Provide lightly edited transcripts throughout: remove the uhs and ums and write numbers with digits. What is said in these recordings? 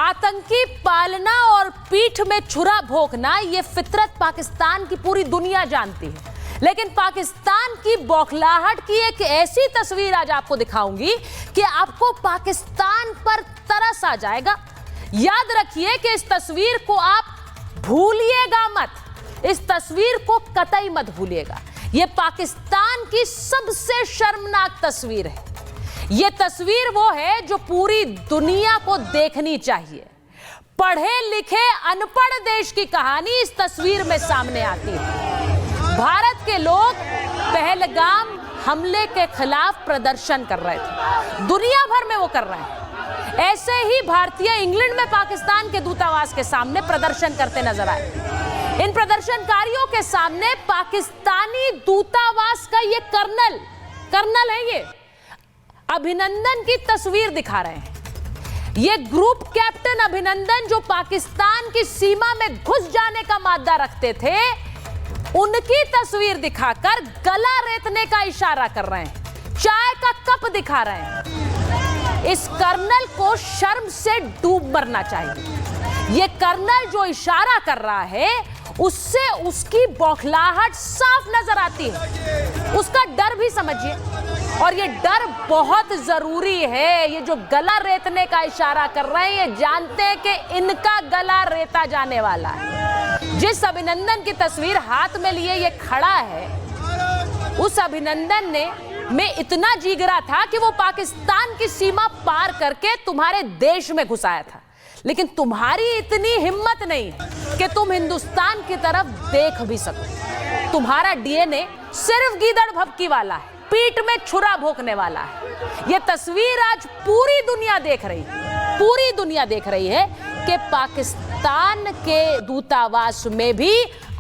आतंकी पालना और पीठ में छुरा भोंकना ये फितरत पाकिस्तान की पूरी दुनिया जानती है। लेकिन पाकिस्तान की बौखलाहट की एक ऐसी तस्वीर आज आपको दिखाऊंगी कि आपको पाकिस्तान पर तरस आ जाएगा। याद रखिए कि इस तस्वीर को आप भूलिएगा मत, इस तस्वीर को कतई मत भूलिएगा। यह पाकिस्तान की सबसे शर्मनाक तस्वीर है। यह तस्वीर वो है जो पूरी दुनिया को देखनी चाहिए। पढ़े लिखे अनपढ़ देश की कहानी इस तस्वीर में सामने आती है। भारत के लोग पहलगाम हमले के खिलाफ प्रदर्शन कर रहे थे, दुनिया भर में वो कर रहे हैं। ऐसे ही भारतीय इंग्लैंड में पाकिस्तान के दूतावास के सामने प्रदर्शन करते नजर आए। इन प्रदर्शनकारियों के सामने पाकिस्तानी दूतावास का ये कर्नल है, ये अभिनंदन की तस्वीर दिखा रहे हैं। ये ग्रुप कैप्टन अभिनंदन जो पाकिस्तान की सीमा में घुस जाने का मादा रखते थे, उनकी तस्वीर दिखाकर गला रेतने का इशारा कर रहे हैं, चाय का कप दिखा रहे हैं। इस कर्नल को शर्म से डूब मरना चाहिए। ये कर्नल जो इशारा कर रहा है उससे उसकी बौखलाहट साफ नजर आती है। उसका डर भी समझिए, और ये डर बहुत जरूरी है। ये जो गला रेतने का इशारा कर रहे हैं, ये जानते हैं कि इनका गला रेता जाने वाला है। जिस अभिनंदन की तस्वीर हाथ में लिए ये खड़ा है, उस अभिनंदन में इतना जिगरा था कि वो पाकिस्तान की सीमा पार करके तुम्हारे देश में घुस आया था। लेकिन तुम्हारी इतनी हिम्मत नहीं है कि तुम हिंदुस्तान की तरफ देख भी सको। तुम्हारा डीएनए सिर्फ गीदड़ भभकी वाला है, पीठ में छुरा भोंकने वाला है। यह तस्वीर आज पूरी दुनिया देख रही है कि पाकिस्तान के दूतावास में भी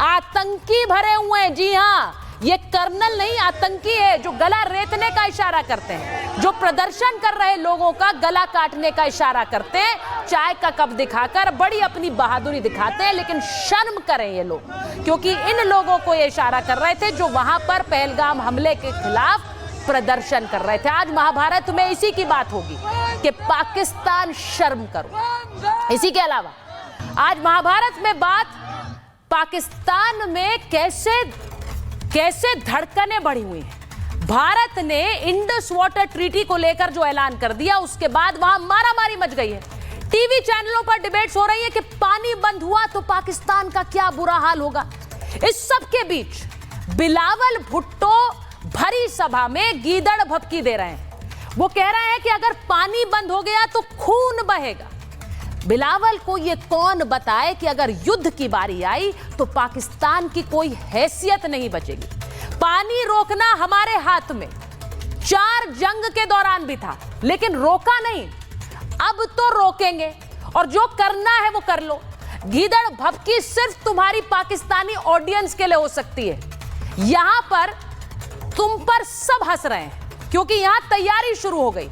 आतंकी भरे हुए हैं। जी हां, ये कर्नल नहीं, आतंकी है जो गला रेतने का इशारा करते हैं, जो प्रदर्शन कर रहे लोगों का गला काटने का इशारा करते हैं, चाय का कप दिखाकर बड़ी अपनी बहादुरी दिखाते हैं। लेकिन शर्म करें ये लोग, क्योंकि इन लोगों को ये इशारा कर रहे थे जो वहां पर पहलगाम हमले के खिलाफ प्रदर्शन कर रहे थे। आज महाभारत में इसी की बात होगी कि पाकिस्तान शर्म करो। इसी के अलावा आज महाभारत में बात पाकिस्तान में कैसे धड़कनें बढ़ी हुई हैं। भारत ने इंडस वाटर ट्रीटी को लेकर जो ऐलान कर दिया, उसके बाद वहां मारामारी मच गई है। टीवी चैनलों पर डिबेट्स हो रही है कि पानी बंद हुआ तो पाकिस्तान का क्या बुरा हाल होगा। इस सब के बीच बिलावल भुट्टो भरी सभा में गीदड़ भभकी दे रहे हैं। वो कह रहे हैं कि अगर पानी बंद हो गया तो खून बहेगा। बिलावल को ये कौन बताए कि अगर युद्ध की बारी आई तो पाकिस्तान की कोई हैसियत नहीं बचेगी। पानी रोकना हमारे हाथ में 4 जंग के दौरान भी था, लेकिन रोका नहीं। अब तो रोकेंगे, और जो करना है वो कर लो। गीदड़ भभकी सिर्फ तुम्हारी पाकिस्तानी ऑडियंस के लिए हो सकती है। यहां पर तुम पर सब हंस रहे हैं क्योंकि यहां तैयारी शुरू हो गई।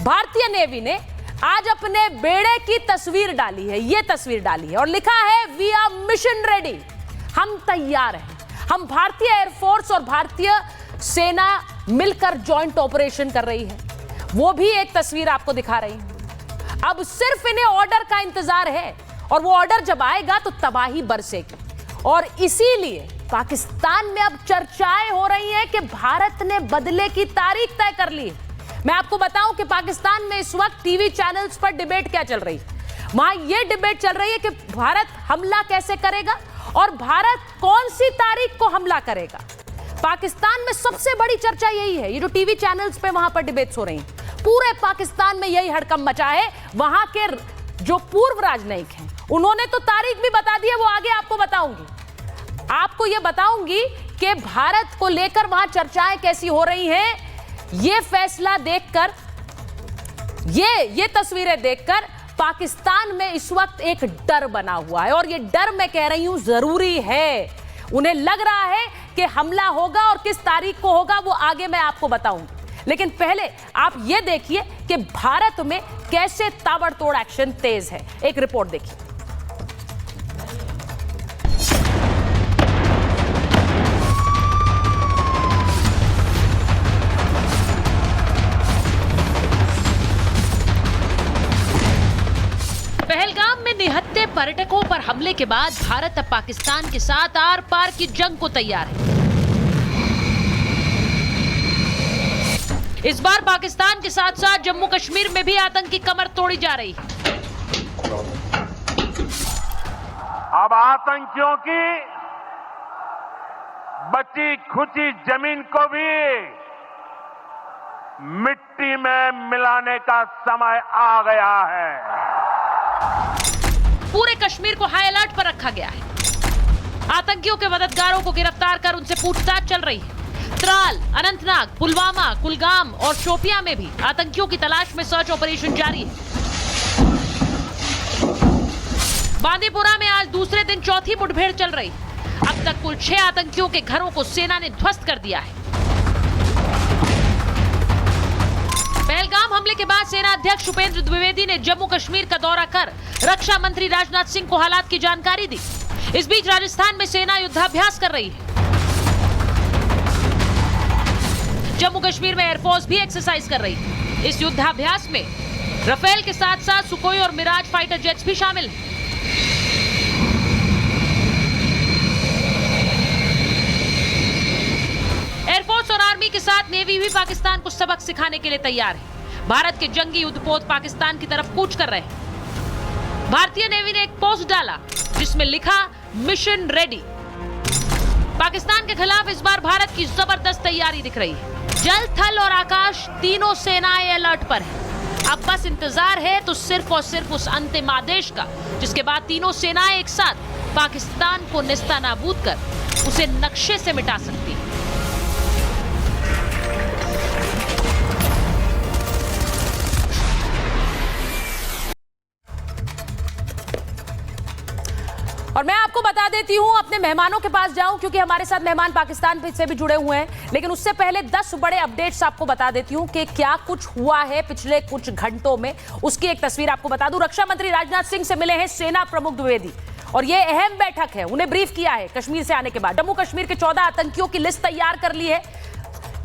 भारतीय नेवी ने आज अपने बेड़े की तस्वीर डाली है, ये तस्वीर डाली है और लिखा है वी आर मिशन रेडी, हम तैयार हैं। हम भारतीय एयरफोर्स और भारतीय सेना मिलकर जॉइंट ऑपरेशन कर रही है। वो भी एक तस्वीर आपको दिखा रही है। अब सिर्फ इन्हें ऑर्डर का इंतजार है, और वो ऑर्डर जब आएगा तो तबाही बरसेगी। और इसीलिए पाकिस्तान में अब चर्चाएं हो रही हैं कि भारत ने बदले की तारीख तय कर ली है। मैं आपको बताऊं कि पाकिस्तान में इस वक्त टीवी चैनल्स पर डिबेट क्या चल रही है। वहां यह डिबेट चल रही है कि भारत हमला कैसे करेगा और भारत कौन सी तारीख को हमला करेगा। पाकिस्तान में सबसे बड़ी चर्चा यही है। ये जो टीवी चैनल्स पे वहां पर डिबेट्स हो रही हैं, पूरे पाकिस्तान में यही हड़कंप मचा है। वहां के जो पूर्व राजनयिक हैं, उन्होंने तो तारीख भी बता दी है, वो आगे आपको बताऊंगी। आपको यह बताऊंगी कि भारत को लेकर वहां चर्चाएं कैसी हो रही हैं। ये फैसला देखकर, ये तस्वीरें देखकर पाकिस्तान में इस वक्त एक डर बना हुआ है, और ये डर मैं कह रही हूं जरूरी है। उन्हें लग रहा है कि हमला होगा, और किस तारीख को होगा वो आगे मैं आपको बताऊंगी। लेकिन पहले आप ये देखिए कि भारत में कैसे ताबड़तोड़ एक्शन तेज है। एक रिपोर्ट देखिए। निहत्थे पर्यटकों पर हमले के बाद भारत अब पाकिस्तान के साथ आर पार की जंग को तैयार है। इस बार पाकिस्तान के साथ साथ जम्मू कश्मीर में भी आतंकी कमर तोड़ी जा रही है। अब आतंकियों की बची खुची जमीन को भी मिट्टी में मिलाने का समय आ गया है। पूरे कश्मीर को हाई अलर्ट पर रखा गया है। आतंकियों के मददगारों को गिरफ्तार कर उनसे पूछताछ चल रही है। त्राल, अनंतनाग, पुलवामा, कुलगाम और शोपियां में भी आतंकियों की तलाश में सर्च ऑपरेशन जारी है। बांदीपुरा में आज दूसरे दिन चौथी मुठभेड़ चल रही है। अब तक कुल 6 आतंकियों के घरों को सेना ने ध्वस्त कर दिया है। पहलगाम हमले के बाद सेना अध्यक्ष भूपेंद्र द्विवेदी ने जम्मू कश्मीर का दौरा कर रक्षा मंत्री राजनाथ सिंह को हालात की जानकारी दी। इस बीच राजस्थान में सेना युद्धाभ्यास कर रही है। जम्मू कश्मीर में एयरफोर्स भी एक्सरसाइज कर रही है। इस युद्धाभ्यास में राफेल के साथ साथ सुखोई और मिराज फाइटर जेट्स भी शामिल हैं। एयरफोर्स और आर्मी के साथ नेवी भी पाकिस्तान को सबक सिखाने के लिए तैयार है। भारत के जंगी युद्धपोत पाकिस्तान की तरफ कूच कर रहे हैं। भारतीय नेवी ने एक पोस्ट डाला जिसमें लिखा मिशन रेडी। पाकिस्तान के खिलाफ इस बार भारत की जबरदस्त तैयारी दिख रही है। जल, थल और आकाश तीनों सेनाएं अलर्ट पर हैं। अब बस इंतजार है तो सिर्फ और सिर्फ उस अंतिम आदेश का, जिसके बाद तीनों सेनाएं एक साथ पाकिस्तान को नेस्तनाबूद कर उसे नक्शे से मिटा सकती है। और मैं आपको बता देती हूं, अपने मेहमानों के पास जाऊं क्योंकि हमारे साथ मेहमान पाकिस्तान से भी जुड़े हुए हैं। लेकिन उससे पहले 10 बड़े अपडेट्स आपको बता देती हूं कि क्या कुछ हुआ है पिछले कुछ घंटों में, उसकी एक तस्वीर आपको बता दूं। रक्षा मंत्री राजनाथ सिंह से मिले हैं सेना प्रमुख द्विवेदी और ये अहम बैठक है, उन्हें ब्रीफ किया है कश्मीर से आने के बाद। जम्मू कश्मीर के 14 आतंकियों की लिस्ट तैयार कर ली है।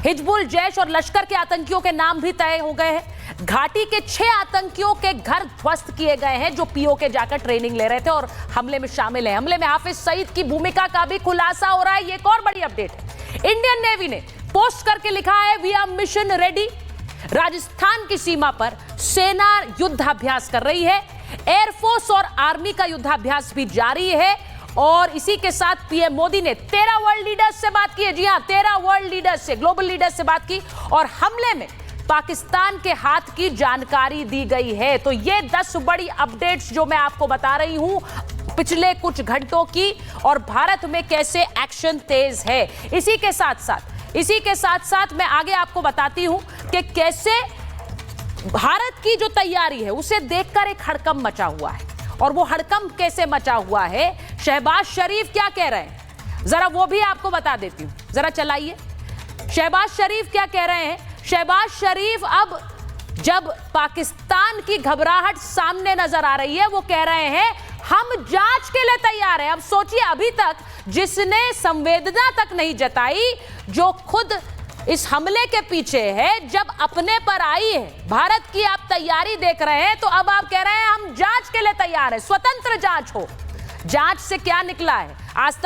हिजबुल, जैश और लश्कर के आतंकियों के नाम भी तय हो गए हैं। घाटी के 6 आतंकियों के घर ध्वस्त किए गए हैं जो पीओके जाकर ट्रेनिंग ले रहे थे और हमले में शामिल हैं। हमले में हाफिज सईद की भूमिका का भी खुलासा हो रहा है। ये एक और बड़ी अपडेट है। इंडियन नेवी ने पोस्ट करके लिखा है we are mission ready. Rajasthan की सीमा पर सेना युद्धाभ्यास कर रही है। एयरफोर्स और आर्मी का युद्धाभ्यास भी जारी है। और इसी के साथ पीएम मोदी ने 13 वर्ल्ड लीडर्स से बात की है। जी हां, 13 वर्ल्ड लीडर्स से, ग्लोबल लीडर्स से बात की और हमले में पाकिस्तान के हाथ की जानकारी दी गई है। तो ये 10 बड़ी अपडेट्स जो मैं आपको बता रही हूं पिछले कुछ घंटों की, और भारत में कैसे एक्शन तेज है। इसी के साथ साथ मैं आगे आपको बताती हूं कि कैसे भारत की जो तैयारी है उसे देखकर एक हड़कंप मचा हुआ है। और वो हड़कंप कैसे मचा हुआ है, शहबाज शरीफ क्या कह रहे हैं, जरा वो भी आपको बता देती हूं। जरा चलाइए, शहबाज शरीफ क्या कह रहे हैं। शहबाज शरीफ अब जब पाकिस्तान की घबराहट सामने नजर आ रही है, वो कह रहे हैं हम जांच के लिए तैयार हैं। अब सोचिए, अभी तक जिसने संवेदना तक नहीं जताई, जो खुद इस हमले के पीछे है, जब अपने पर आई है, भारत की आप तैयारी देख रहे हैं, तो अब आप कह रहे हैं हम जांच के लिए तैयार हैं, स्वतंत्र जांच हो। जांच से क्या निकला है आज तक